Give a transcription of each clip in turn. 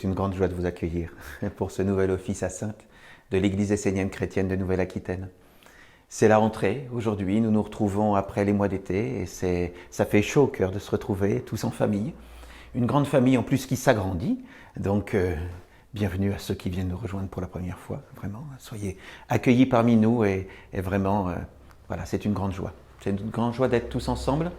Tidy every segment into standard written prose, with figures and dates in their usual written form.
C'est une grande joie de vous accueillir pour ce nouvel office à Saintes de l'Église essénienne chrétienne de Nouvelle-Aquitaine. C'est la rentrée aujourd'hui, nous nous retrouvons après les mois d'été et ça fait chaud au cœur de se retrouver tous en famille. Une grande famille en plus qui s'agrandit, donc bienvenue à ceux qui viennent nous rejoindre pour la première fois, vraiment. Soyez accueillis parmi nous et vraiment, voilà, c'est une grande joie. C'est une grande joie d'être tous ensemble,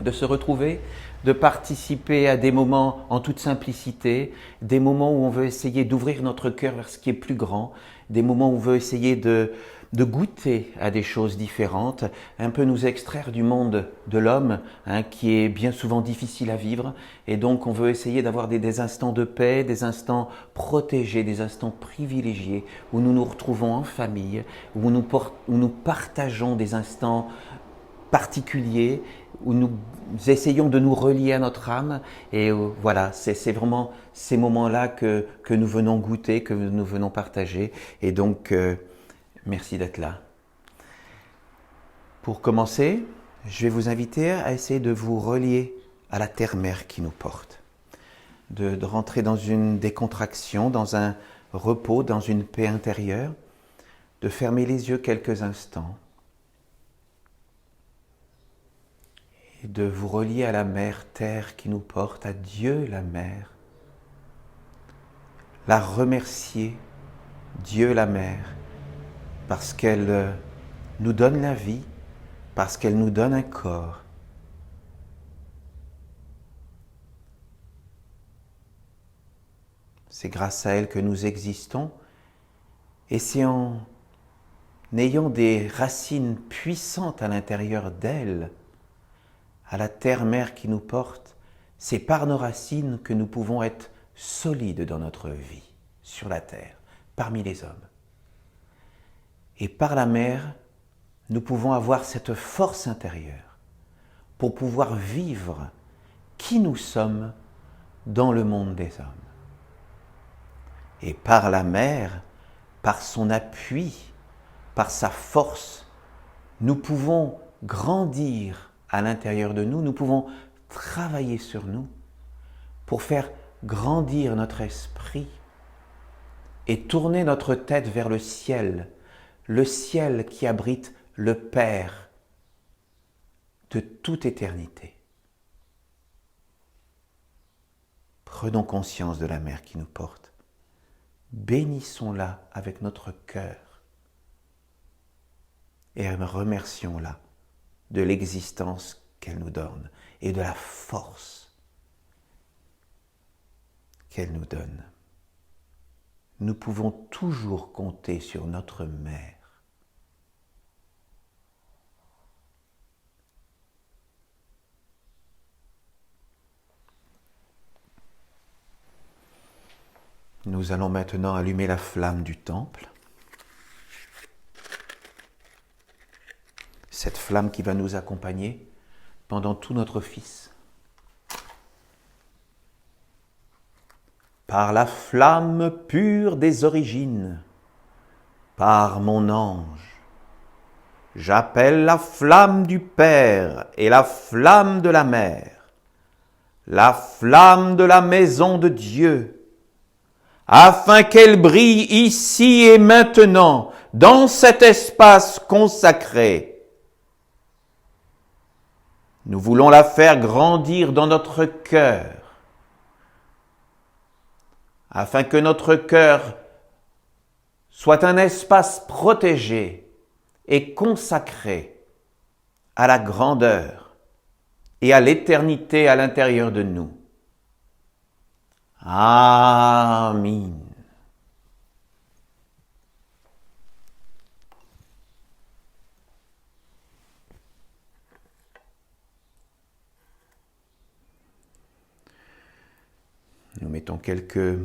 de se retrouver, de participer à des moments en toute simplicité, des moments où on veut essayer d'ouvrir notre cœur vers ce qui est plus grand, des moments où on veut essayer de goûter à des choses différentes, un peu nous extraire du monde de l'homme, qui est bien souvent difficile à vivre, et donc on veut essayer d'avoir des instants de paix, des instants protégés, des instants privilégiés, où nous nous retrouvons en famille, où nous partageons des instants particuliers, où nous essayons de nous relier à notre âme. Et voilà, c'est vraiment ces moments-là que nous venons goûter, que nous venons partager. Et donc, merci d'être là. Pour commencer, je vais vous inviter à essayer de vous relier à la terre-mère qui nous porte. De rentrer dans une décontraction, dans un repos, dans une paix intérieure, de fermer les yeux quelques instants, et de vous relier à la Mère Terre qui nous porte, à Dieu la Mère. La remercier, Dieu la Mère, parce qu'elle nous donne la vie, parce qu'elle nous donne un corps. C'est grâce à elle que nous existons, et c'est en ayant des racines puissantes à l'intérieur d'elle, à la terre-mère qui nous porte, c'est par nos racines que nous pouvons être solides dans notre vie, sur la terre, parmi les hommes. Et par la mer, nous pouvons avoir cette force intérieure pour pouvoir vivre qui nous sommes dans le monde des hommes. Et par la mer, par son appui, par sa force, nous pouvons grandir à l'intérieur de nous, nous pouvons travailler sur nous pour faire grandir notre esprit et tourner notre tête vers le ciel qui abrite le Père de toute éternité. Prenons conscience de la Mère qui nous porte. Bénissons-la avec notre cœur et remercions-la de l'existence qu'elle nous donne et de la force qu'elle nous donne. Nous pouvons toujours compter sur notre Mère. Nous allons maintenant allumer la flamme du temple. Cette flamme qui va nous accompagner pendant tout notre office. Par la flamme pure des origines, par mon ange, j'appelle la flamme du Père et la flamme de la Mère, la flamme de la maison de Dieu, afin qu'elle brille ici et maintenant, dans cet espace consacré. Nous voulons la faire grandir dans notre cœur, afin que notre cœur soit un espace protégé et consacré à la grandeur et à l'éternité à l'intérieur de nous. Amen. Nous mettons quelques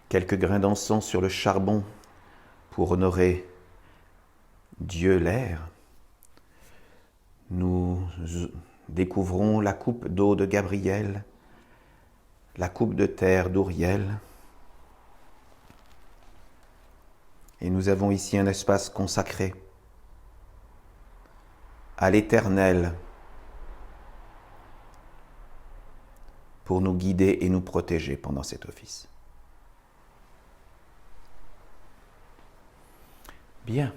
grains d'encens sur le charbon pour honorer Dieu l'air. Nous découvrons la coupe d'eau de Gabriel, la coupe de terre d'Uriel. Et nous avons ici un espace consacré à l'Éternel, pour nous guider et nous protéger pendant cet office. Bien.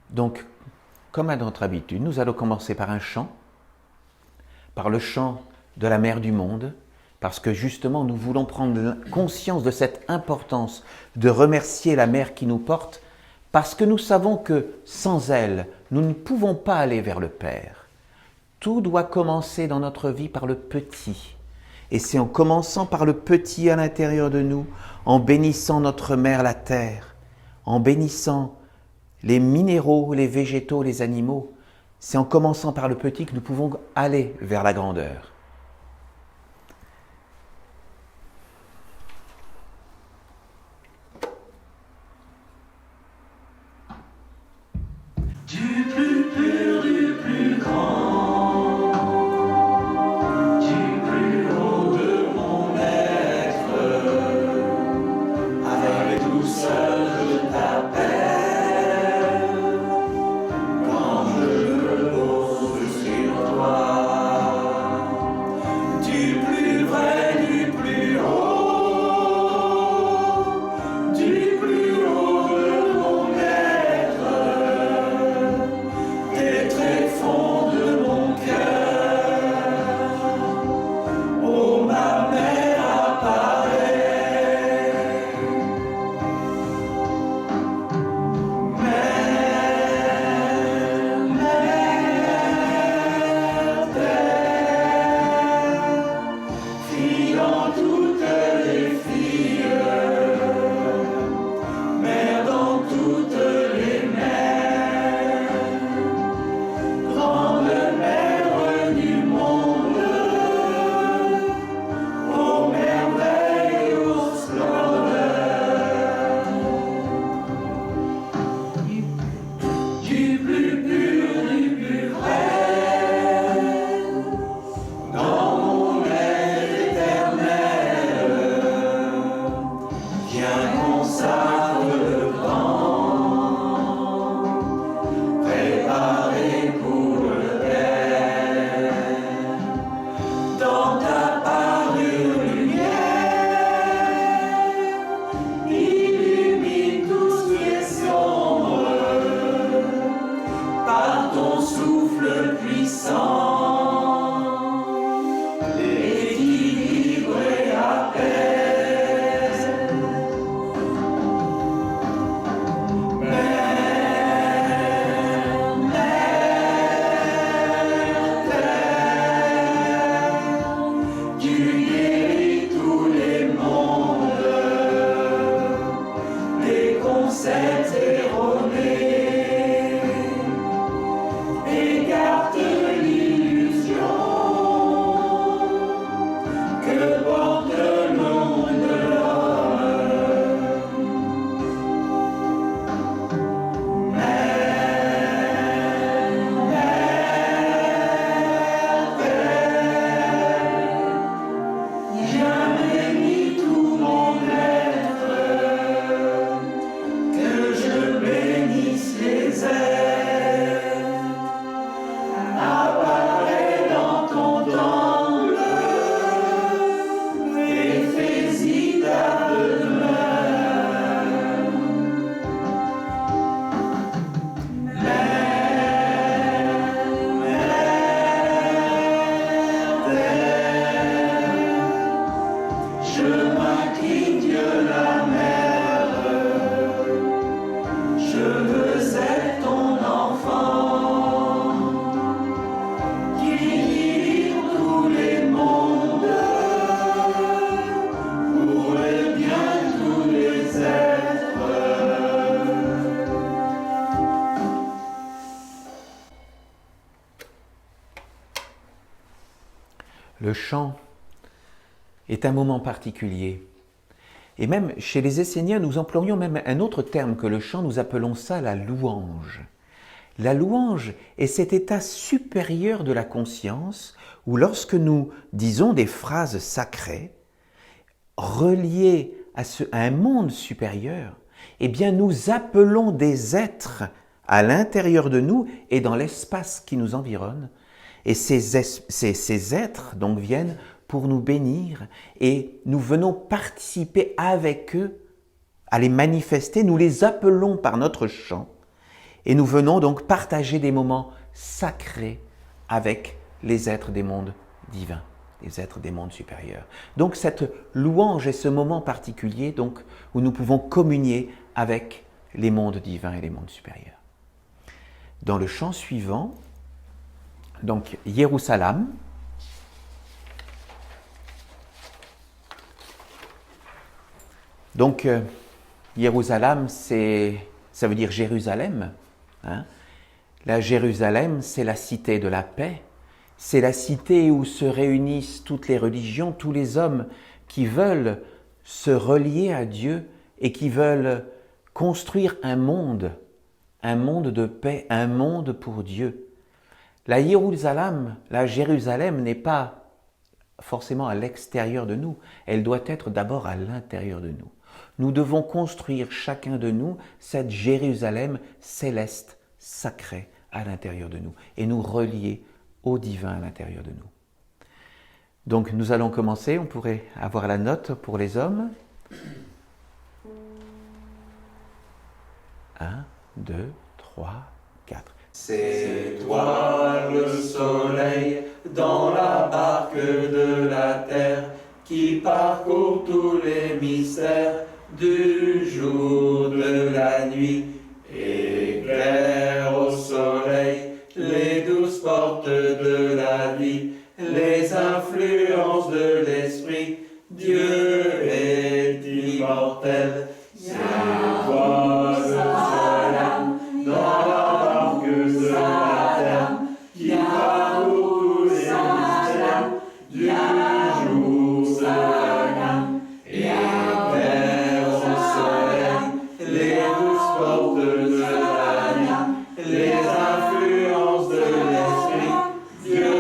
Donc, comme à notre habitude, nous allons commencer par un chant, par le chant de la Mère du monde, parce que justement nous voulons prendre conscience de cette importance de remercier la Mère qui nous porte, parce que nous savons que sans elle, nous ne pouvons pas aller vers le Père. Tout doit commencer dans notre vie par le petit. Et c'est en commençant par le petit à l'intérieur de nous, en bénissant notre Mère la Terre, en bénissant les minéraux, les végétaux, les animaux, c'est en commençant par le petit que nous pouvons aller vers la grandeur. Du plus pur, du plus grand, du plus haut de mon être, avec douceur je t'appelle, quand je me pose sur toi. Du plus vrai, du plus haut, du plus haut de mon être, des tréfonds de mon cœur, oh ma mère apparaît. Mère, terre, fille dans toutes les filles, mère dans toutes les mères, grande mère du monde, aux merveilles, aux splendeurs, du plus pur, du plus vrai, dans mon être éternel, viens consacre le temps, préparé pour le Père. Dans ta parure lumière, illumine tout ce qui est sombre, par ton souffle puissant, équilibre et apaise. Tu guéris tous les mondes, des concepts erronés, écarte l'illusion que porte le monde de l'homme. Viens bénis tout mon être, que je bénisse les êtres. Apparaît dans ton temple et fais-y ta demeure. Je m'incline, Dieu la mère, je veux être ton enfant, qui livre tous les mondes, pour le bien de tous les êtres. Le chant est un moment particulier. Et même chez les Esséniens, nous employons même un autre terme que le chant, nous appelons ça la louange. La louange est cet état supérieur de la conscience où lorsque nous disons des phrases sacrées, reliées à un monde supérieur, eh bien nous appelons des êtres à l'intérieur de nous et dans l'espace qui nous environne, Et ces êtres donc viennent pour nous bénir et nous venons participer avec eux à les manifester. Nous les appelons par notre chant et nous venons donc partager des moments sacrés avec les êtres des mondes divins, les êtres des mondes supérieurs. Donc cette louange est ce moment particulier donc, où nous pouvons communier avec les mondes divins et les mondes supérieurs. Dans le chant suivant, donc Jérusalem, donc Jérusalem, ça veut dire Jérusalem. Hein. La Jérusalem, c'est la cité de la paix. C'est la cité où se réunissent toutes les religions, tous les hommes qui veulent se relier à Dieu et qui veulent construire un monde de paix, un monde pour Dieu. La Jérusalem n'est pas forcément à l'extérieur de nous, elle doit être d'abord à l'intérieur de nous. Nous devons construire chacun de nous cette Jérusalem céleste, sacrée à l'intérieur de nous et nous relier au divin à l'intérieur de nous. Donc nous allons commencer, on pourrait avoir la note pour les hommes. 1, 2, 3, 4. C'est toi le soleil dans la barque de la terre qui parcourt tous les mystères du jour, de la nuit. Éclaire au soleil les douces portes de la vie, les influences de l'esprit. Dieu est immortel. C'est toi le soleil dans la barque de la terre qui parcourt tous les mystères du jour, de la nuit. Éclaire au soleil les douces portes de la vie, les influences de l'esprit. Dieu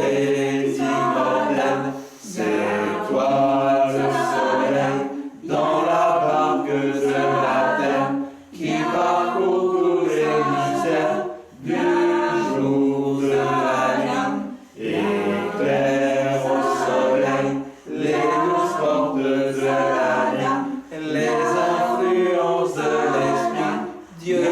est immortel. C'est toi le soleil dans la barque de la terre qui parcourt tous les mystères du jour, de la nuit. Éclaire au soleil les douces portes de la vie, les influences de l'esprit. Dieu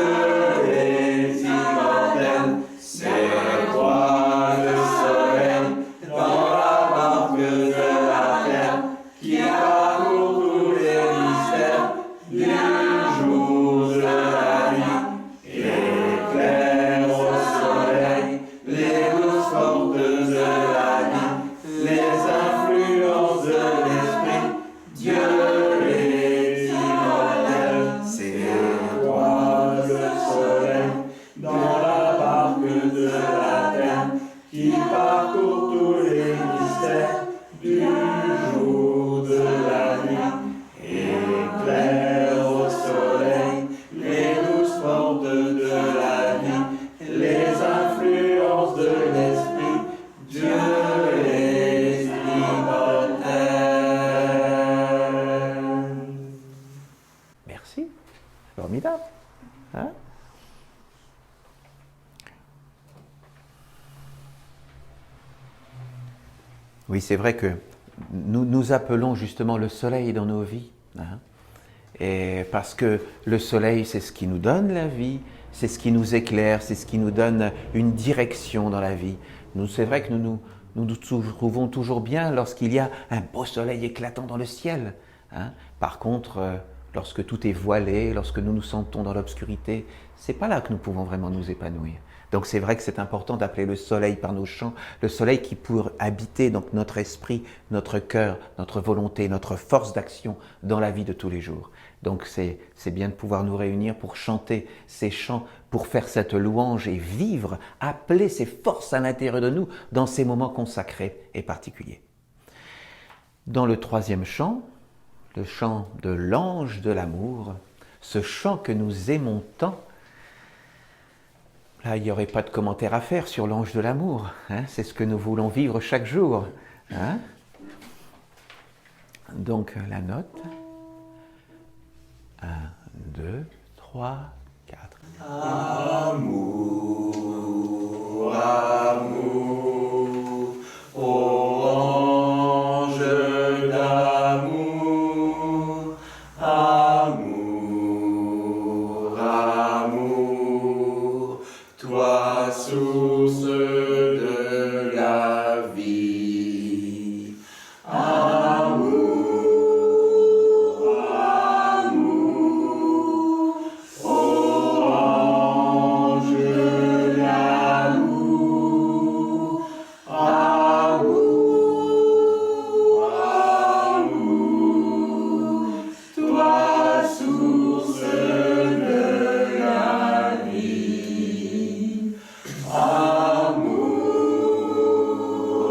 est immortel. C'est toi le soleil dans la barque de la terre qui parcourt tous les mystères du jour, de la nuit. Éclaire au soleil les douces portes de la vie, les influences de l'esprit. Dieu est immortel. C'est toi le soleil dans la barque de la terre qui parcourt tous les mystères du jour, de la nuit. Éclaire au soleil les douces portes de la vie, les influences de l'esprit. Dieu est immortel. Merci. Formidable. Hein? Oui, c'est vrai que nous appelons justement le soleil dans nos vies. Hein? Et parce que le soleil, c'est ce qui nous donne la vie, c'est ce qui nous éclaire, c'est ce qui nous donne une direction dans la vie. C'est vrai que nous nous trouvons toujours bien lorsqu'il y a un beau soleil éclatant dans le ciel. Hein? Par contre, lorsque tout est voilé, lorsque nous nous sentons dans l'obscurité, c'est pas là que nous pouvons vraiment nous épanouir. Donc c'est vrai que c'est important d'appeler le soleil par nos chants, le soleil qui pour habiter donc notre esprit, notre cœur, notre volonté, notre force d'action dans la vie de tous les jours. Donc c'est bien de pouvoir nous réunir pour chanter ces chants, pour faire cette louange et vivre, appeler ces forces à l'intérieur de nous dans ces moments consacrés et particuliers. Dans le troisième chant, le chant de l'ange de l'amour, ce chant que nous aimons tant, là, il n'y aurait pas de commentaire à faire sur l'ange de l'amour. Hein, c'est ce que nous voulons vivre chaque jour. Hein. Donc, la note. 1, 2, 3, 4. Amour, amour. source de la vie. Amour, amour, ô ange d'amour, amour, amour, toi source de la vie. Amour,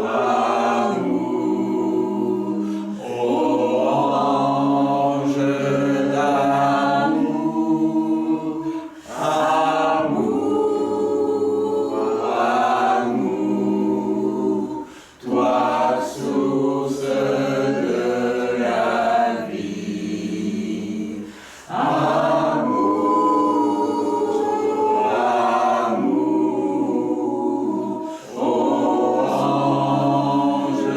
amour, ô ange d'amour, amour, amour, toi source de la vie. Amour, amour, ô ange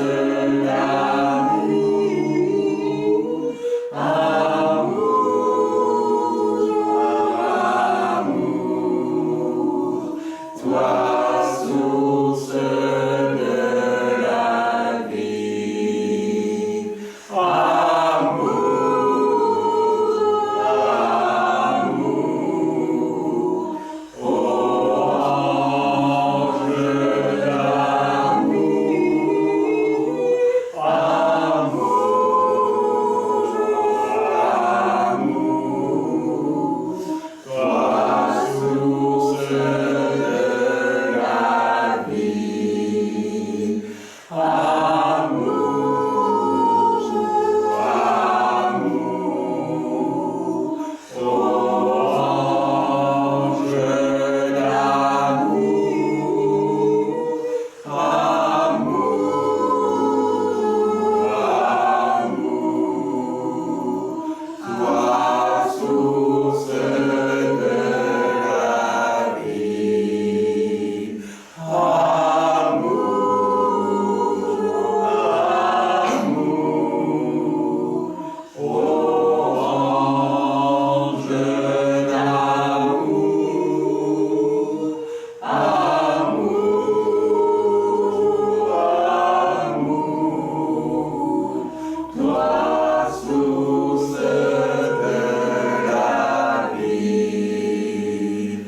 d'amour, amour, toi source de la vie. Amour, amour, ô ange d'amour, amour, toi source de la vie. Amour, amour, ô ange d'amour, amour, toi source de la vie.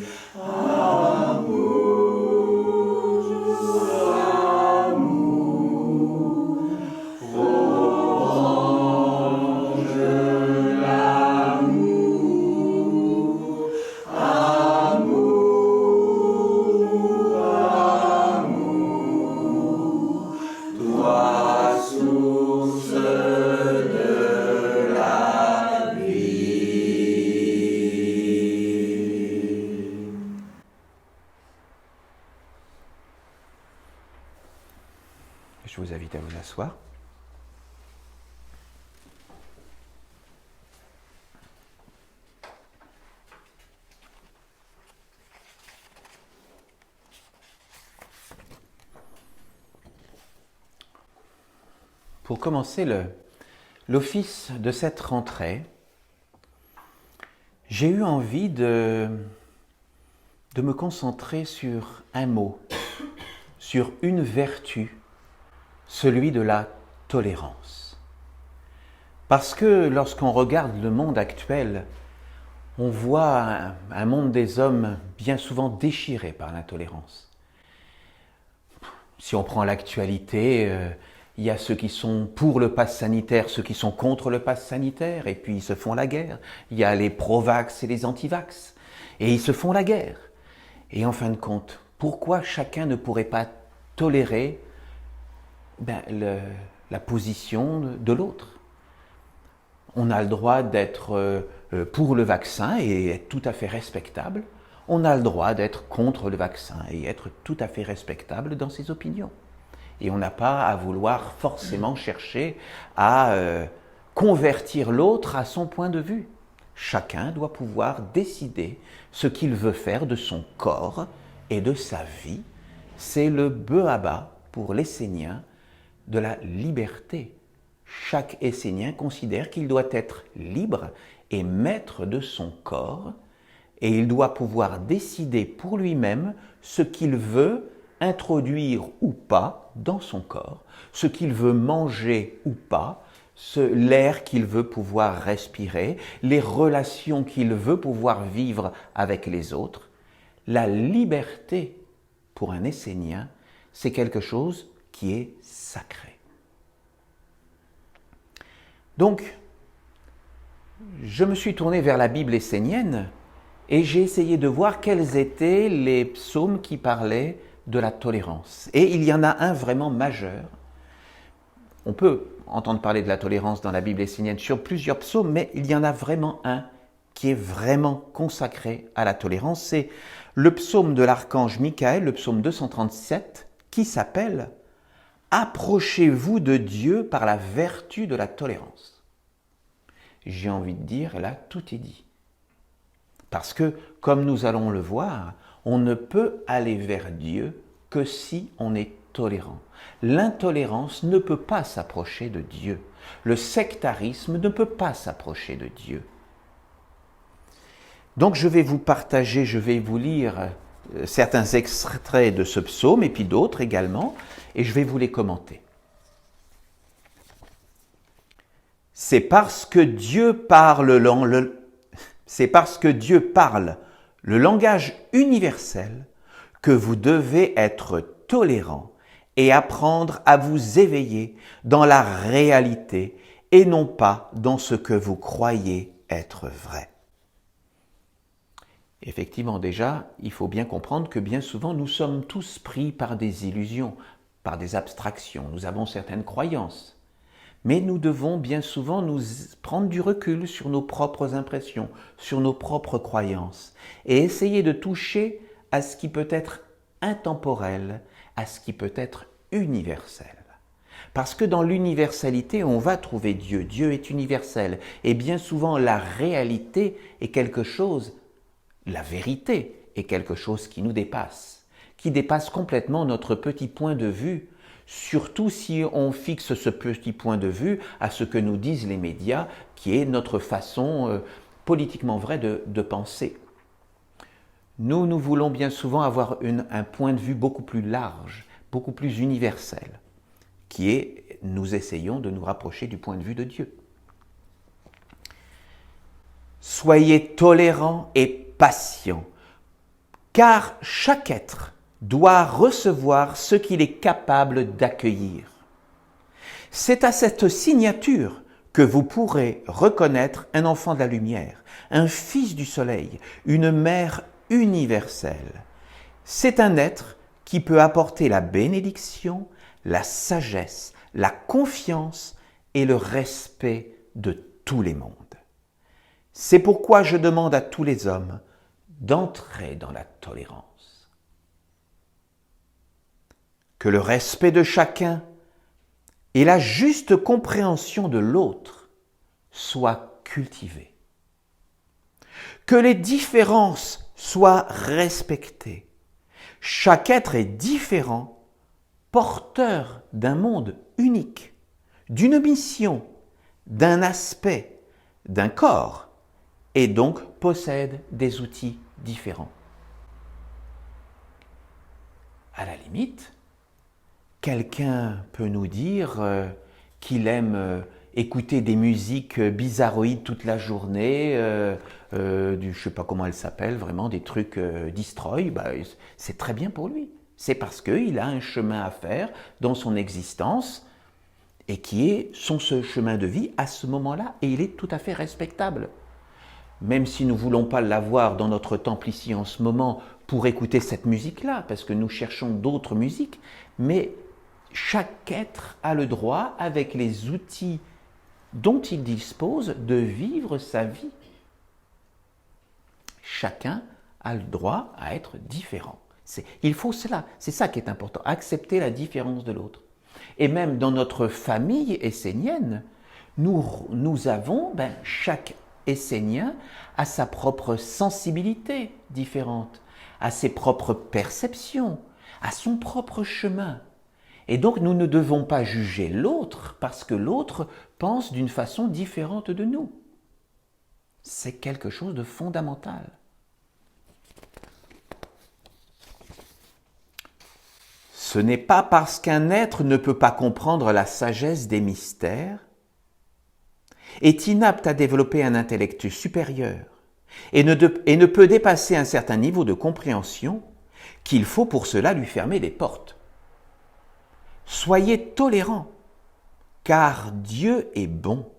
Amour, amour, ô ange d'amour, amour, amour, toi source de la vie. Amour, amour, ô ange d'amour, amour, amour, toi source de la vie. Je vous invite à vous asseoir. Pour commencer l'office de cette rentrée, j'ai eu envie de me concentrer sur un mot, sur une vertu, celui de la tolérance. Parce que lorsqu'on regarde le monde actuel, on voit un monde des hommes bien souvent déchiré par l'intolérance. Si on prend l'actualité, il y a ceux qui sont pour le pass sanitaire, ceux qui sont contre le pass sanitaire, et puis ils se font la guerre. Il y a les pro-vax et les anti-vax, et ils se font la guerre. Et en fin de compte, pourquoi chacun ne pourrait pas tolérer la position de l'autre? On a le droit d'être pour le vaccin et être tout à fait respectable. On a le droit d'être contre le vaccin et être tout à fait respectable dans ses opinions. Et on n'a pas à vouloir forcément chercher à convertir l'autre à son point de vue. Chacun doit pouvoir décider ce qu'il veut faire de son corps et de sa vie. C'est le b.a.-ba pour l'Essénien de la liberté. Chaque Essénien considère qu'il doit être libre et maître de son corps, et il doit pouvoir décider pour lui-même ce qu'il veut introduire ou pas dans son corps, ce qu'il veut manger ou pas, l'air qu'il veut pouvoir respirer, les relations qu'il veut pouvoir vivre avec les autres. La liberté, pour un Essénien, c'est quelque chose qui est sacré. Donc, je me suis tourné vers la Bible essénienne et j'ai essayé de voir quels étaient les psaumes qui parlaient de la tolérance. Et il y en a un vraiment majeur. On peut entendre parler de la tolérance dans la Bible essénienne sur plusieurs psaumes, mais il y en a vraiment un qui est vraiment consacré à la tolérance. C'est le psaume de l'archange Michaël, le psaume 237, qui s'appelle « Approchez-vous de Dieu par la vertu de la tolérance ». J'ai envie de dire, là, tout est dit. Parce que, comme nous allons le voir, on ne peut aller vers Dieu que si on est tolérant. L'intolérance ne peut pas s'approcher de Dieu. Le sectarisme ne peut pas s'approcher de Dieu. Donc je vais vous lire certains extraits de ce psaume et puis d'autres également, et je vais vous les commenter. C'est parce que Dieu parle le langage universel que vous devez être tolérant et apprendre à vous éveiller dans la réalité et non pas dans ce que vous croyez être vrai. Effectivement, déjà, il faut bien comprendre que bien souvent, nous sommes tous pris par des illusions, par des abstractions. Nous avons certaines croyances. Mais nous devons bien souvent nous prendre du recul sur nos propres impressions, sur nos propres croyances, et essayer de toucher à ce qui peut être intemporel, à ce qui peut être universel. Parce que dans l'universalité, on va trouver Dieu. Dieu est universel. Et bien souvent, la réalité est quelque chose, la vérité est quelque chose qui nous dépasse, qui dépasse complètement notre petit point de vue, surtout si on fixe ce petit point de vue à ce que nous disent les médias, qui est notre façon politiquement vraie de penser. Nous voulons bien souvent avoir un point de vue beaucoup plus large, beaucoup plus universel, qui est, nous essayons de nous rapprocher du point de vue de Dieu. Soyez tolérants et patients, car chaque être doit recevoir ce qu'il est capable d'accueillir. C'est à cette signature que vous pourrez reconnaître un enfant de la lumière, un fils du soleil, une mère universelle. C'est un être qui peut apporter la bénédiction, la sagesse, la confiance et le respect de tous les mondes. C'est pourquoi je demande à tous les hommes d'entrer dans la tolérance. Que le respect de chacun et la juste compréhension de l'autre soient cultivés. Que les différences soient respectées. Chaque être est différent, porteur d'un monde unique, d'une mission, d'un aspect, d'un corps, et donc possède des outils différents. À la limite, quelqu'un peut nous dire qu'il aime écouter des musiques bizarroïdes toute la journée, je ne sais pas comment elles s'appellent, vraiment des trucs destroy, c'est très bien pour lui. C'est parce qu'il a un chemin à faire dans son existence et qui est ce chemin de vie à ce moment-là, et il est tout à fait respectable. Même si nous ne voulons pas l'avoir dans notre temple ici en ce moment pour écouter cette musique-là, parce que nous cherchons d'autres musiques, mais chaque être a le droit, avec les outils dont il dispose, de vivre sa vie. Chacun a le droit à être différent. Il faut cela, c'est ça qui est important, accepter la différence de l'autre. Et même dans notre famille essénienne, nous avons, chaque Essénien a sa propre sensibilité différente, a ses propres perceptions, a son propre chemin. Et donc nous ne devons pas juger l'autre parce que l'autre pense d'une façon différente de nous. C'est quelque chose de fondamental. Ce n'est pas parce qu'un être ne peut pas comprendre la sagesse des mystères, est inapte à développer un intellect supérieur et ne peut dépasser un certain niveau de compréhension qu'il faut pour cela lui fermer les portes. Soyez tolérants, car Dieu est bon.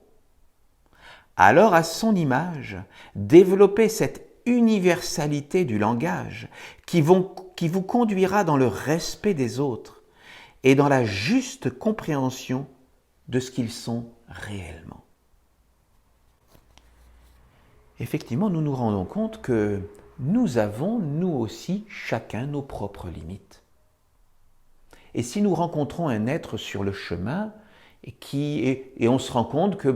Alors, à son image, développez cette universalité du langage qui vous conduira dans le respect des autres et dans la juste compréhension de ce qu'ils sont réellement. Effectivement, nous nous rendons compte que nous avons, nous aussi, chacun nos propres limites. Et si nous rencontrons un être sur le chemin, et on se rend compte que,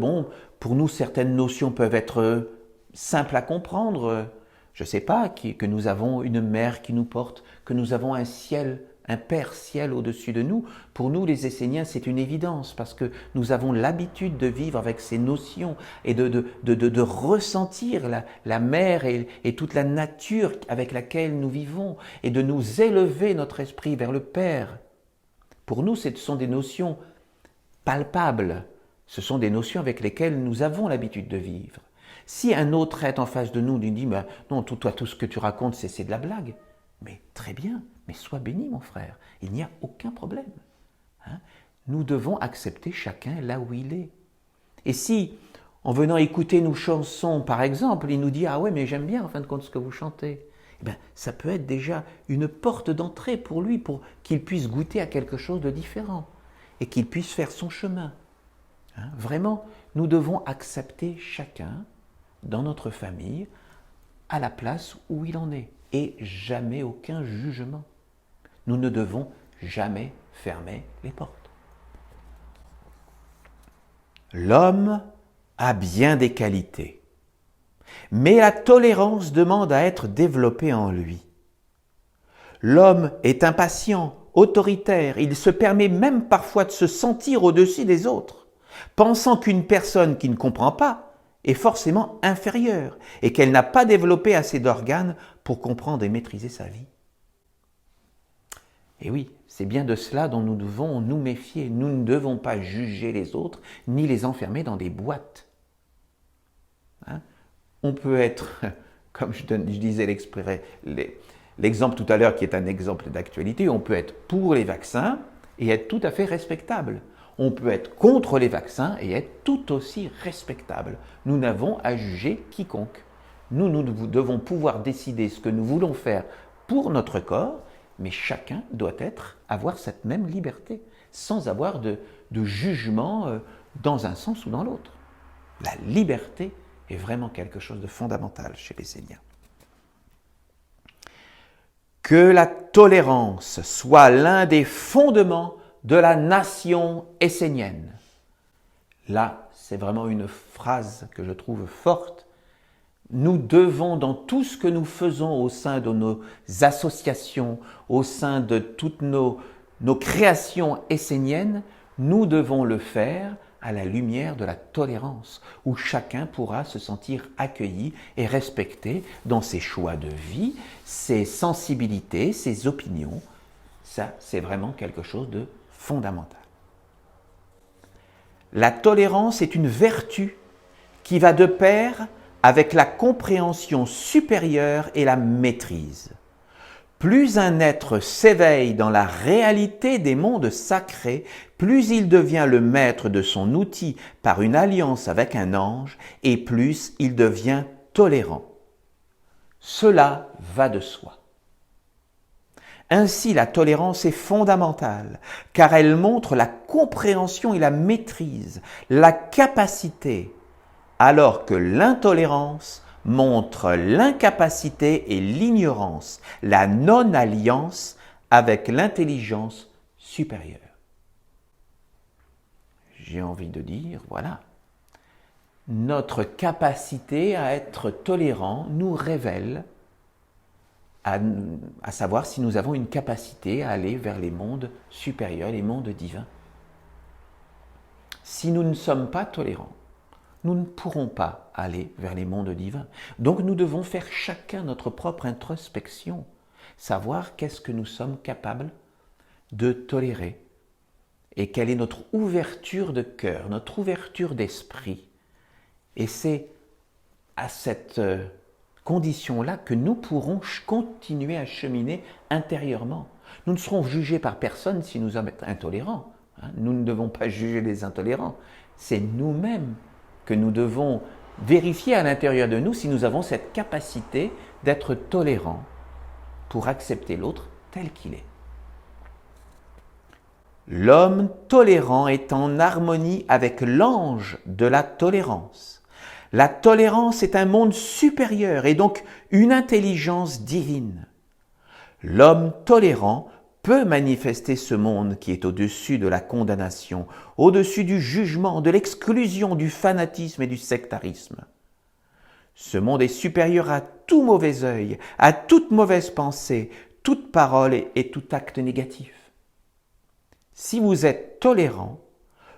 pour nous, certaines notions peuvent être simples à comprendre, je ne sais pas, que nous avons une mère qui nous porte, que nous avons un ciel, un Père ciel au-dessus de nous. Pour nous, les Esséniens, c'est une évidence parce que nous avons l'habitude de vivre avec ces notions et de ressentir la mer et toute la nature avec laquelle nous vivons et de nous élever notre esprit vers le Père. Pour nous, ce sont des notions palpables. Ce sont des notions avec lesquelles nous avons l'habitude de vivre. Si un autre être en face de nous nous dit « Non, toi, tout ce que tu racontes, c'est de la blague », mais très bien, mais sois béni, mon frère, il n'y a aucun problème. Nous devons accepter chacun là où il est. Et si, en venant écouter nos chansons, par exemple, il nous dit « Ah ouais, mais j'aime bien, en fin de compte, ce que vous chantez », ça peut être déjà une porte d'entrée pour lui, pour qu'il puisse goûter à quelque chose de différent et qu'il puisse faire son chemin. Vraiment, nous devons accepter chacun dans notre famille à la place où il en est et jamais aucun jugement. Nous ne devons jamais fermer les portes. L'homme a bien des qualités, mais la tolérance demande à être développée en lui. L'homme est impatient, autoritaire, il se permet même parfois de se sentir au-dessus des autres, pensant qu'une personne qui ne comprend pas est forcément inférieure et qu'elle n'a pas développé assez d'organes pour comprendre et maîtriser sa vie. Et oui, c'est bien de cela dont nous devons nous méfier. Nous ne devons pas juger les autres ni les enfermer dans des boîtes. On peut être, comme je disais l'exemple tout à l'heure qui est un exemple d'actualité, on peut être pour les vaccins et être tout à fait respectable. On peut être contre les vaccins et être tout aussi respectable. Nous n'avons à juger quiconque. Nous devons pouvoir décider ce que nous voulons faire pour notre corps, mais chacun doit avoir cette même liberté, sans avoir de jugement dans un sens ou dans l'autre. La liberté est vraiment quelque chose de fondamental chez les Esséniens. Que la tolérance soit l'un des fondements de la nation essénienne. Là, c'est vraiment une phrase que je trouve forte. Nous devons, dans tout ce que nous faisons au sein de nos associations, au sein de toutes nos créations esséniennes, nous devons le faire à la lumière de la tolérance, où chacun pourra se sentir accueilli et respecté dans ses choix de vie, ses sensibilités, ses opinions. Ça, c'est vraiment quelque chose de fondamental. La tolérance est une vertu qui va de pair avec la compréhension supérieure et la maîtrise. Plus un être s'éveille dans la réalité des mondes sacrés, plus il devient le maître de son outil par une alliance avec un ange, et plus il devient tolérant. Cela va de soi. Ainsi, la tolérance est fondamentale, car elle montre la compréhension et la maîtrise, la capacité, alors que l'intolérance montre l'incapacité et l'ignorance, la non-alliance avec l'intelligence supérieure. J'ai envie de dire, voilà, notre capacité à être tolérant nous révèle à savoir si nous avons une capacité à aller vers les mondes supérieurs, les mondes divins. Si nous ne sommes pas tolérants, nous ne pourrons pas aller vers les mondes divins. Donc nous devons faire chacun notre propre introspection, savoir qu'est-ce que nous sommes capables de tolérer et quelle est notre ouverture de cœur, notre ouverture d'esprit. Et c'est à cette condition-là que nous pourrons continuer à cheminer intérieurement. Nous ne serons jugés par personne si nous sommes intolérants. Nous ne devons pas juger les intolérants. C'est nous-mêmes que nous devons vérifier à l'intérieur de nous si nous avons cette capacité d'être tolérants pour accepter l'autre tel qu'il est. L'homme tolérant est en harmonie avec l'ange de la tolérance. La tolérance est un monde supérieur et donc une intelligence divine. L'homme tolérant peut manifester ce monde qui est au-dessus de la condamnation, au-dessus du jugement, de l'exclusion, du fanatisme et du sectarisme. Ce monde est supérieur à tout mauvais œil, à toute mauvaise pensée, toute parole et tout acte négatif. Si vous êtes tolérant,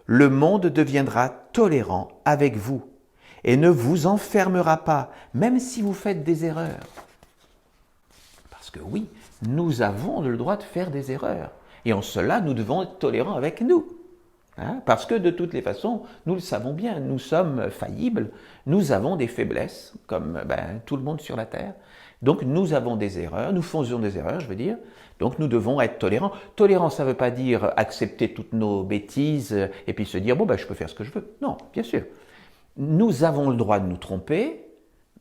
le monde deviendra tolérant avec vous et ne vous enfermera pas, même si vous faites des erreurs. Parce que oui, nous avons le droit de faire des erreurs. Et en cela, nous devons être tolérants avec nous. Parce que de toutes les façons, nous le savons bien, nous sommes faillibles, nous avons des faiblesses, comme tout le monde sur la terre. Donc nous avons des erreurs, nous faisons des erreurs, je veux dire. Donc nous devons être tolérants. Tolérant, ça ne veut pas dire accepter toutes nos bêtises et puis se dire « je peux faire ce que je veux ». Non, bien sûr. Nous avons le droit de nous tromper,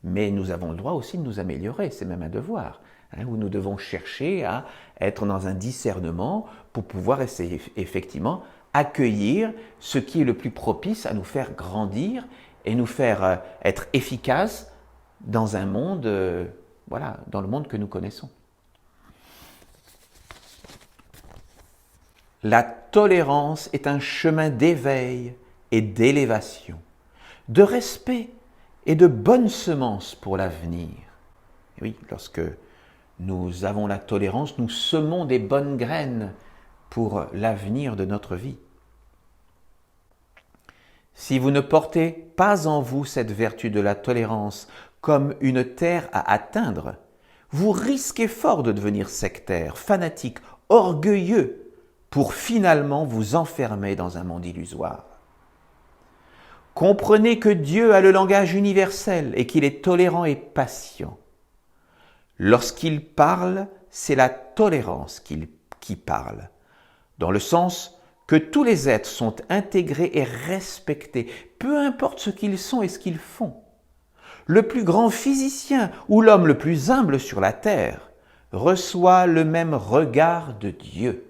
mais nous avons le droit aussi de nous améliorer. C'est même un devoir, où nous devons chercher à être dans un discernement pour pouvoir essayer effectivement accueillir ce qui est le plus propice à nous faire grandir et nous faire être efficaces dans un monde, dans le monde que nous connaissons. La tolérance est un chemin d'éveil et d'élévation, de respect et de bonnes semences pour l'avenir. Oui, lorsque nous avons la tolérance, nous semons des bonnes graines pour l'avenir de notre vie. Si vous ne portez pas en vous cette vertu de la tolérance comme une terre à atteindre, vous risquez fort de devenir sectaire, fanatique, orgueilleux, pour finalement vous enfermer dans un monde illusoire. Comprenez que Dieu a le langage universel et qu'il est tolérant et patient. Lorsqu'il parle, c'est la tolérance qui parle, dans le sens que tous les êtres sont intégrés et respectés, peu importe ce qu'ils sont et ce qu'ils font. Le plus grand physicien ou l'homme le plus humble sur la terre reçoit le même regard de Dieu.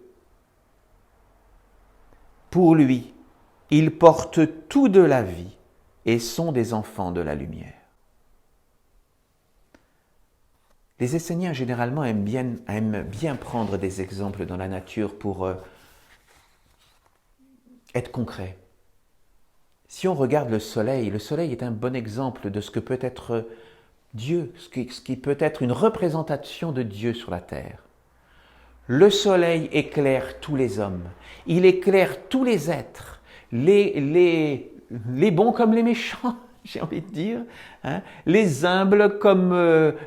Pour lui, ils portent tout de la vie et sont des enfants de la lumière. Les Esséniens, généralement, aiment bien prendre des exemples dans la nature pour être concrets. Si on regarde le soleil est un bon exemple de ce que peut être Dieu, ce qui peut être une représentation de Dieu sur la terre. Le soleil éclaire tous les hommes, il éclaire tous les êtres, les bons comme les méchants, j'ai envie de dire, les humbles comme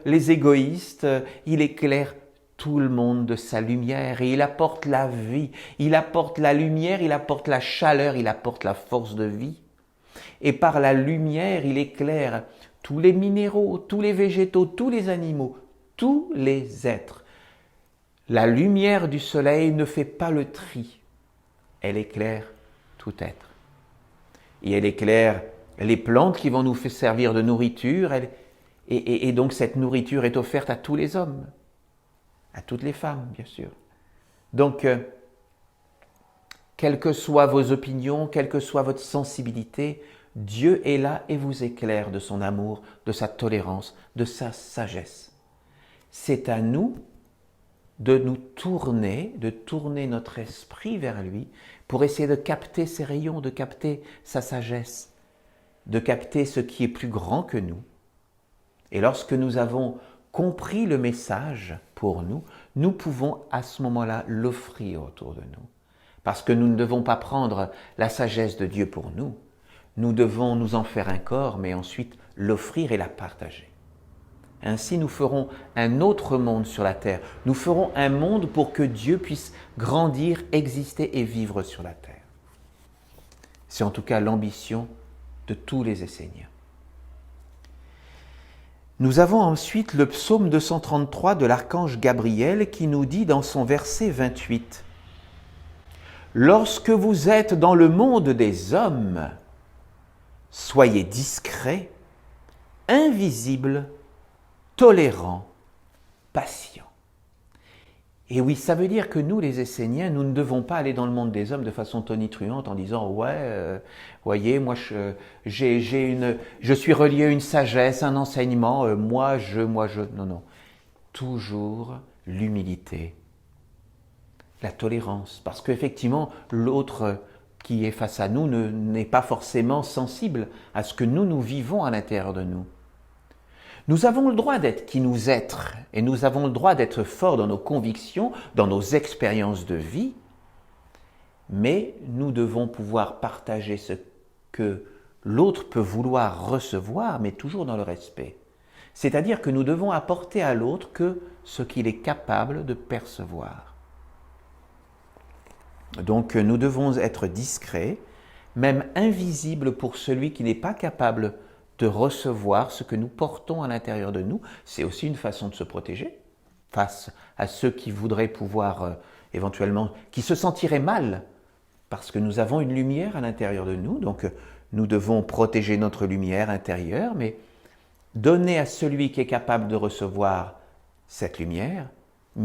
les égoïstes, il éclaire tout le monde de sa lumière et il apporte la vie, il apporte la lumière, il apporte la chaleur, il apporte la force de vie. Et par la lumière, il éclaire tous les minéraux, tous les végétaux, tous les animaux, tous les êtres. La lumière du soleil ne fait pas le tri, elle éclaire tout être. Et elle éclaire les plantes qui vont nous faire servir de nourriture, et donc cette nourriture est offerte à tous les hommes, à toutes les femmes, bien sûr. Donc, quelles que soient vos opinions, quelle que soit votre sensibilité, Dieu est là et vous éclaire de son amour, de sa tolérance, de sa sagesse. C'est à nous de nous tourner, de tourner notre esprit vers lui pour essayer de capter ses rayons, de capter sa sagesse, de capter ce qui est plus grand que nous. Et lorsque nous avons compris le message pour nous, nous pouvons à ce moment-là l'offrir autour de nous. Parce que nous ne devons pas prendre la sagesse de Dieu pour nous. Nous devons nous en faire un corps, mais ensuite l'offrir et la partager. Ainsi, nous ferons un autre monde sur la terre. Nous ferons un monde pour que Dieu puisse grandir, exister et vivre sur la terre. C'est en tout cas l'ambition de tous les Esséniens. Nous avons ensuite le psaume 233 de l'archange Gabriel qui nous dit dans son verset 28 « Lorsque vous êtes dans le monde des hommes, soyez discrets, invisibles, tolérants, patients. » Et oui, ça veut dire que nous, les Esséniens, nous ne devons pas aller dans le monde des hommes de façon tonitruante en disant « Ouais, voyez, moi je suis relié à une sagesse, un enseignement, moi je… » Non, non. Toujours l'humilité, la tolérance. Parce qu'effectivement, l'autre qui est face à nous n'est pas forcément sensible à ce que nous vivons à l'intérieur de nous. Nous avons le droit d'être qui nous êtres et nous avons le droit d'être forts dans nos convictions, dans nos expériences de vie, mais nous devons pouvoir partager ce que l'autre peut vouloir recevoir, mais toujours dans le respect. C'est-à-dire que nous devons apporter à l'autre que ce qu'il est capable de percevoir. Donc nous devons être discrets, même invisibles pour celui qui n'est pas capable de recevoir ce que nous portons à l'intérieur de nous. C'est aussi une façon de se protéger face à ceux qui voudraient pouvoir éventuellement, qui se sentiraient mal parce que nous avons une lumière à l'intérieur de nous. Donc nous devons protéger notre lumière intérieure, mais donner à celui qui est capable de recevoir cette lumière,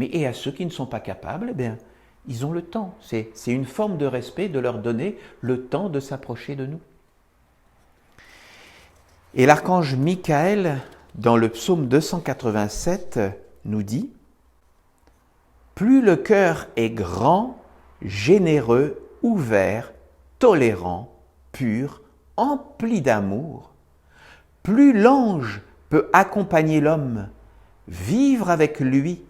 et à ceux qui ne sont pas capables, eh bien, ils ont le temps. C'est une forme de respect de leur donner le temps de s'approcher de nous. Et l'archange Michael, dans le psaume 287, nous dit « Plus le cœur est grand, généreux, ouvert, tolérant, pur, empli d'amour, plus l'ange peut accompagner l'homme, vivre avec lui,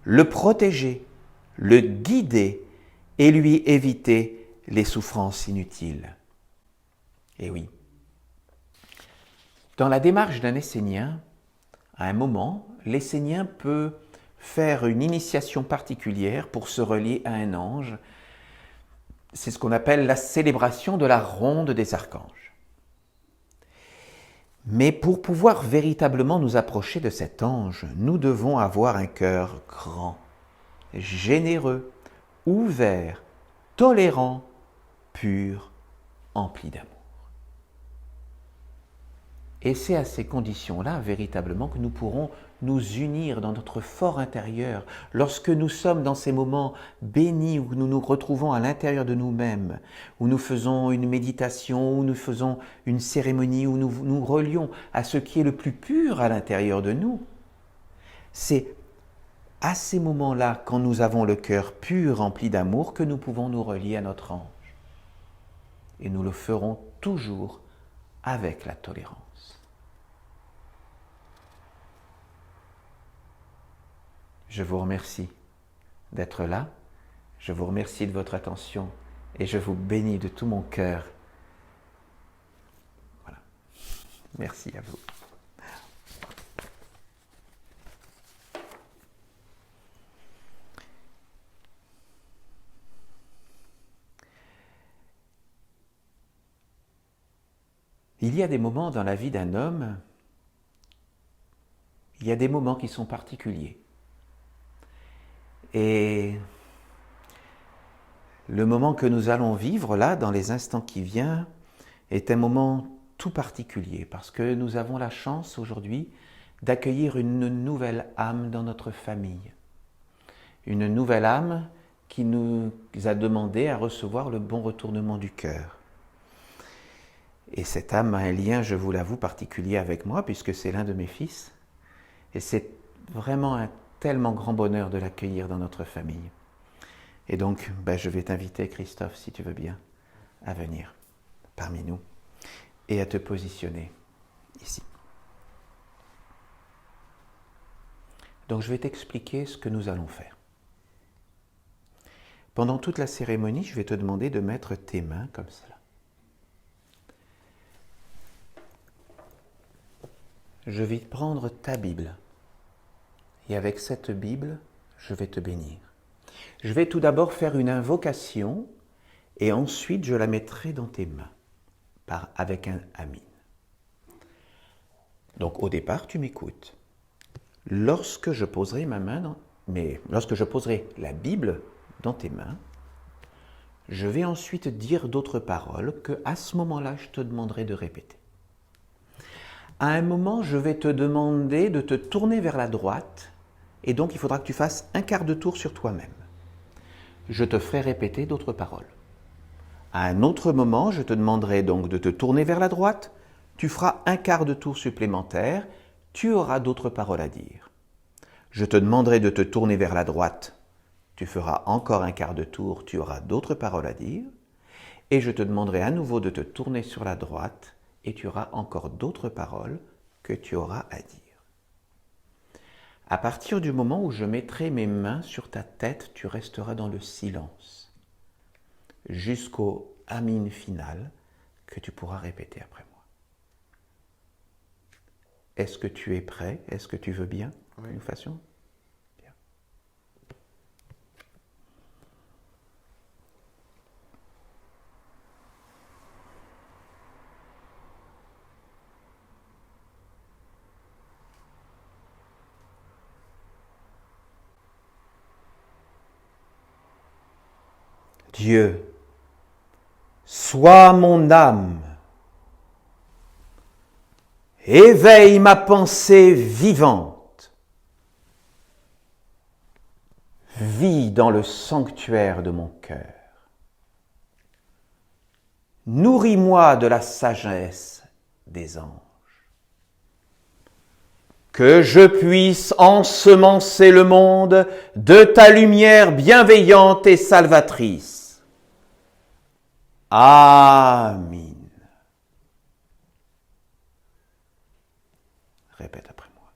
le protéger, le guider et lui éviter les souffrances inutiles. » Et oui. Dans la démarche d'un Essénien, à un moment, l'Essénien peut faire une initiation particulière pour se relier à un ange. C'est ce qu'on appelle la célébration de la ronde des archanges. Mais pour pouvoir véritablement nous approcher de cet ange, nous devons avoir un cœur grand, généreux, ouvert, tolérant, pur, empli d'amour. Et c'est à ces conditions-là, véritablement, que nous pourrons nous unir dans notre fort intérieur. Lorsque nous sommes dans ces moments bénis où nous nous retrouvons à l'intérieur de nous-mêmes, où nous faisons une méditation, où nous faisons une cérémonie, où nous nous relions à ce qui est le plus pur à l'intérieur de nous, c'est à ces moments-là, quand nous avons le cœur pur, rempli d'amour, que nous pouvons nous relier à notre ange. Et nous le ferons toujours avec la tolérance. Je vous remercie d'être là, je vous remercie de votre attention et je vous bénis de tout mon cœur. Voilà. Merci à vous. Il y a des moments dans la vie d'un homme, il y a des moments qui sont particuliers. Et le moment que nous allons vivre là, dans les instants qui viennent, est un moment tout particulier parce que nous avons la chance aujourd'hui d'accueillir une nouvelle âme dans notre famille. Une nouvelle âme qui nous a demandé à recevoir le bon retournement du cœur. Et cette âme a un lien, je vous l'avoue, particulier avec moi puisque c'est l'un de mes fils. Et c'est vraiment un tellement grand bonheur de l'accueillir dans notre famille. Et donc, je vais t'inviter, Christophe, si tu veux bien, à venir parmi nous et à te positionner ici. Donc, je vais t'expliquer ce que nous allons faire. Pendant toute la cérémonie, je vais te demander de mettre tes mains comme cela. Je vais prendre ta Bible Et avec cette Bible, je vais te bénir. Je vais tout d'abord faire une invocation et ensuite je la mettrai dans tes mains avec un Amin. Donc au départ, tu m'écoutes. Lorsque je poserai lorsque je poserai la Bible dans tes mains, je vais ensuite dire d'autres paroles que à ce moment-là, je te demanderai de répéter. À un moment, je vais te demander de te tourner vers la droite et donc il faudra que tu fasses un quart de tour sur toi-même. Je te ferai répéter d'autres paroles. À un autre moment, je te demanderai donc de te tourner vers la droite, tu feras un quart de tour supplémentaire, tu auras d'autres paroles à dire. Je te demanderai de te tourner vers la droite, tu feras encore un quart de tour, tu auras d'autres paroles à dire, et je te demanderai à nouveau de te tourner sur la droite, et tu auras encore d'autres paroles que tu auras à dire. À partir du moment où je mettrai mes mains sur ta tête, tu resteras dans le silence, jusqu'au Amin final que tu pourras répéter après moi. Est-ce que tu es prêt? Est-ce que tu veux bien que nous fassions? Bien. Dieu, sois mon âme, éveille ma pensée vivante, vis dans le sanctuaire de mon cœur, nourris-moi de la sagesse des anges, que je puisse ensemencer le monde de ta lumière bienveillante et salvatrice. Amin. Répète après moi.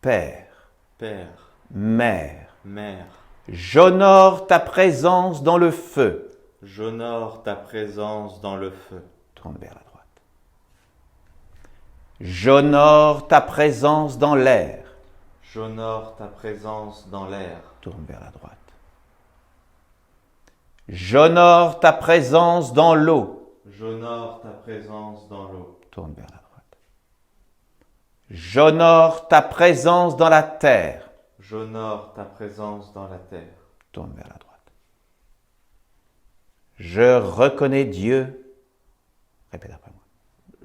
Père, Père, Mère, Mère, j'honore ta présence dans le feu. j'honore ta présence dans le feu. Tourne vers la droite. J'honore ta présence dans l'air. J'honore ta présence dans l'air. Tourne vers la droite. J'honore ta présence dans l'eau. J'honore ta présence dans l'eau. Tourne vers la droite. J'honore ta présence dans la terre. J'honore ta présence dans la terre. Tourne vers la droite. Je reconnais Dieu. Répète après moi.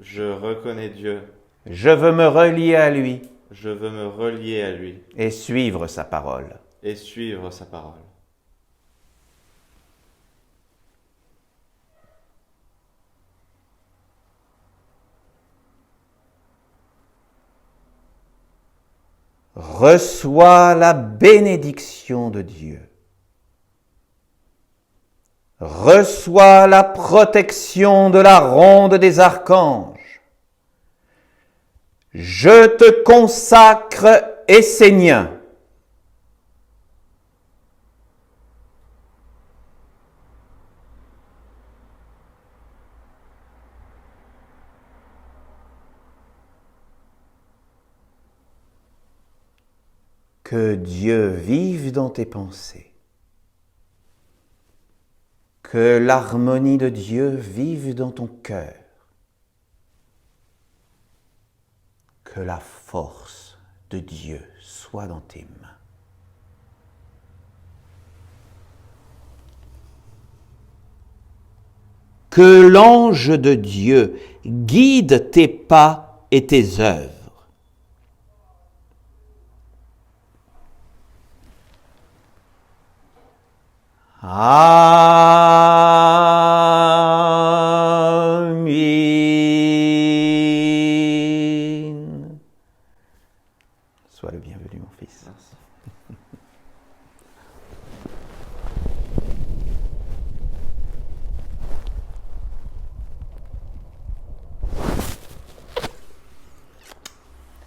Je reconnais Dieu. Je veux me relier à lui Je veux me relier à lui et suivre sa parole. et suivre sa parole. Reçois la bénédiction de Dieu. Reçois la protection de la ronde des archanges. Je te consacre, Essénien. Que Dieu vive dans tes pensées. Que l'harmonie de Dieu vive dans ton cœur. Que la force de Dieu soit dans tes mains. Que l'ange de Dieu guide tes pas et tes œuvres. Amin. Sois le bienvenu, mon fils. Merci.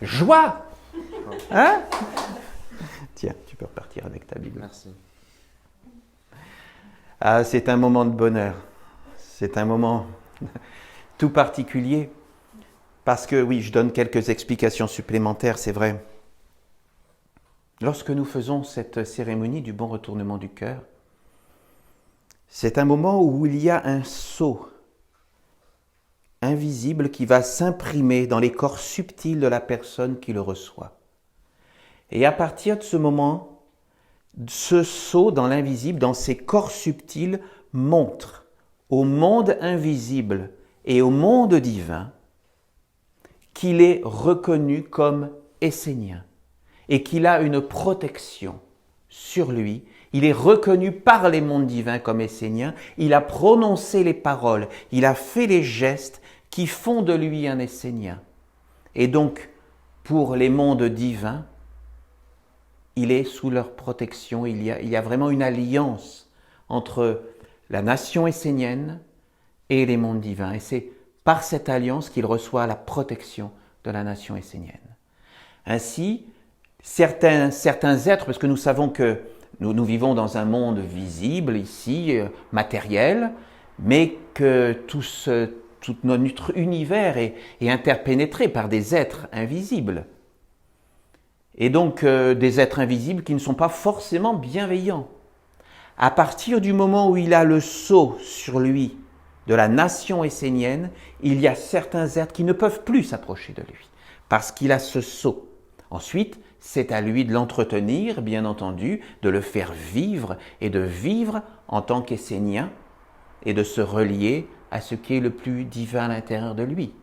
Joie! Hein? Tiens, tu peux repartir avec ta Bible. Merci. Ah, c'est un moment de bonheur. C'est un moment tout particulier. Parce que oui, je donne quelques explications supplémentaires, c'est vrai. lorsque nous faisons cette cérémonie du bon retournement du cœur, c'est un moment où il y a un sceau invisible qui va s'imprimer dans les corps subtils de la personne qui le reçoit. Et à partir de ce moment, ce sceau dans l'invisible, dans ces corps subtils, montre au monde invisible et au monde divin qu'il est reconnu comme essénien et qu'il a une protection sur lui. Il est reconnu par les mondes divins comme essénien. Il a prononcé les paroles, il a fait les gestes qui font de lui un essénien. Et donc, pour les mondes divins, il est sous leur protection. Il y a vraiment une alliance entre la nation essénienne et les mondes divins. Et c'est par cette alliance qu'il reçoit la protection de la nation essénienne. Ainsi, certains êtres, parce que nous savons que nous vivons dans un monde visible ici, matériel, mais que tout notre univers est interpénétré par des êtres invisibles. Et donc des êtres invisibles qui ne sont pas forcément bienveillants. À partir du moment où il a le sceau sur lui de la nation essénienne, il y a certains êtres qui ne peuvent plus s'approcher de lui, parce qu'il a ce sceau. Ensuite, c'est à lui de l'entretenir, bien entendu, de le faire vivre et de vivre en tant qu'essénien et de se relier à ce qui est le plus divin à l'intérieur de lui.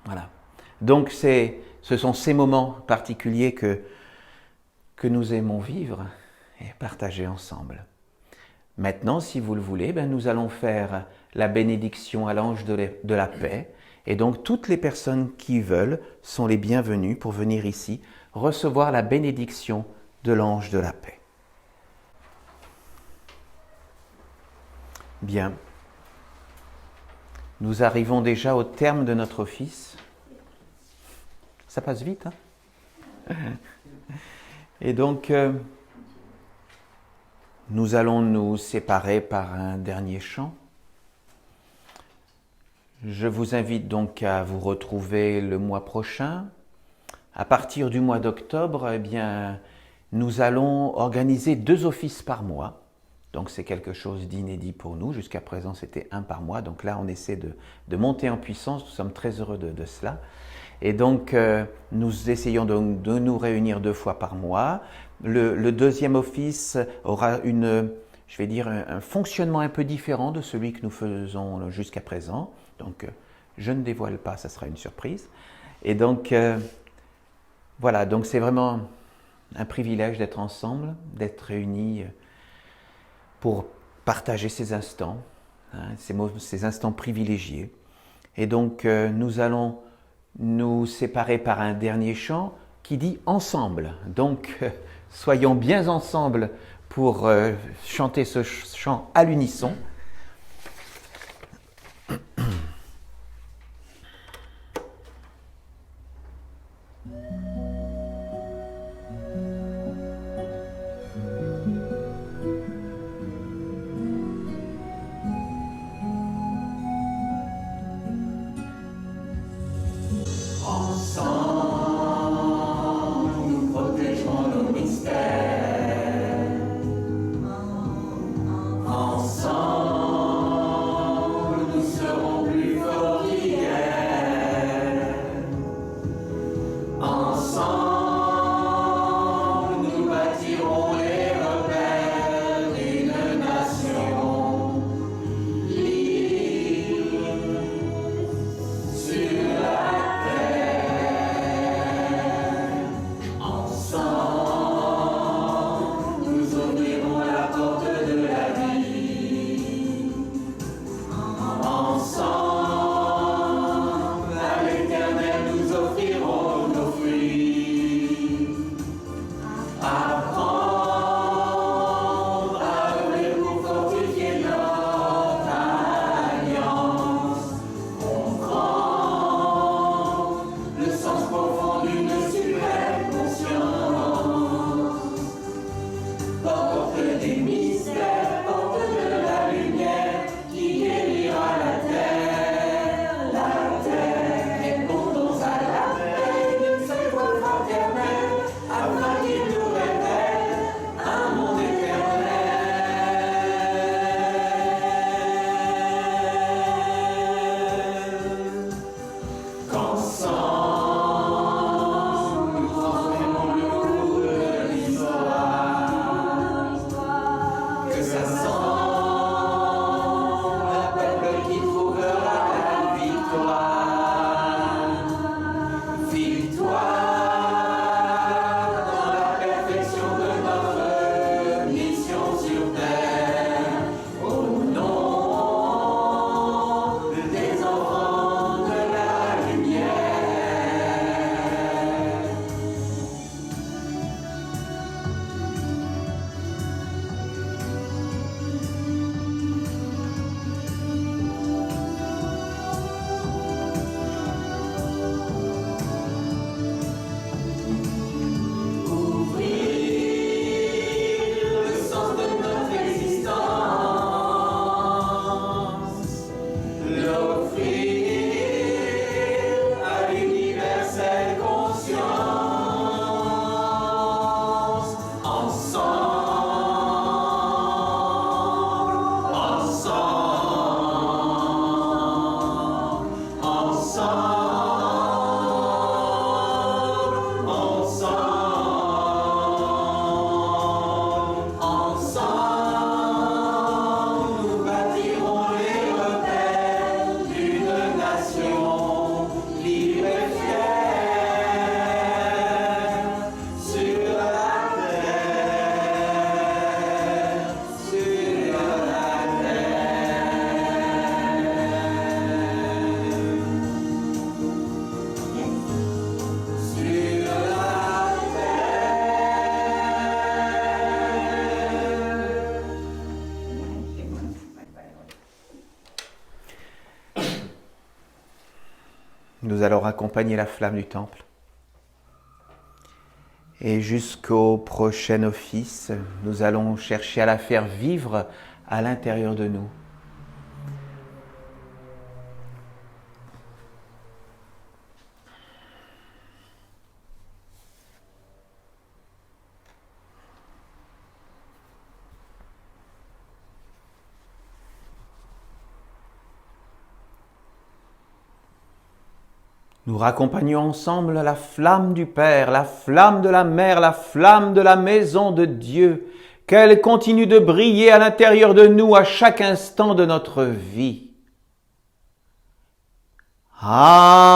Voilà. Donc ce sont ces moments particuliers que nous aimons vivre et partager ensemble. Maintenant, si vous le voulez, nous allons faire la bénédiction à l'ange de la paix. Et donc, toutes les personnes qui veulent sont les bienvenues pour venir ici recevoir la bénédiction de l'ange de la paix. Bien. Nous arrivons déjà au terme de notre office. Ça passe vite, hein? Et donc, nous allons nous séparer par un dernier chant. Je vous invite donc à vous retrouver le mois prochain. À partir du mois d'octobre, nous allons organiser 2 offices par mois. Donc c'est quelque chose d'inédit pour nous. Jusqu'à présent, c'était 1 par mois. Donc là, on essaie de monter en puissance. Nous sommes très heureux de cela. Et donc, nous essayons de nous réunir 2 fois par mois. Le deuxième office aura un fonctionnement un peu différent de celui que nous faisons jusqu'à présent. Donc, je ne dévoile pas, ça sera une surprise. Et donc, voilà, donc c'est vraiment un privilège d'être ensemble, d'être réunis pour partager ces instants, ces instants privilégiés. Et donc, nous allons nous séparer par un dernier chant qui dit « ensemble ». Donc, soyons bien ensemble pour chanter ce chant à l'unisson. Ensemble, nous ouvrirons la porte de la vie. nous allons accompagner la flamme du temple. Et jusqu'au prochain office, nous allons chercher à la faire vivre à l'intérieur de nous. Nous raccompagnons ensemble la flamme du Père, la flamme de la Mère, la flamme de la maison de Dieu, qu'elle continue de briller à l'intérieur de nous à chaque instant de notre vie. Amen.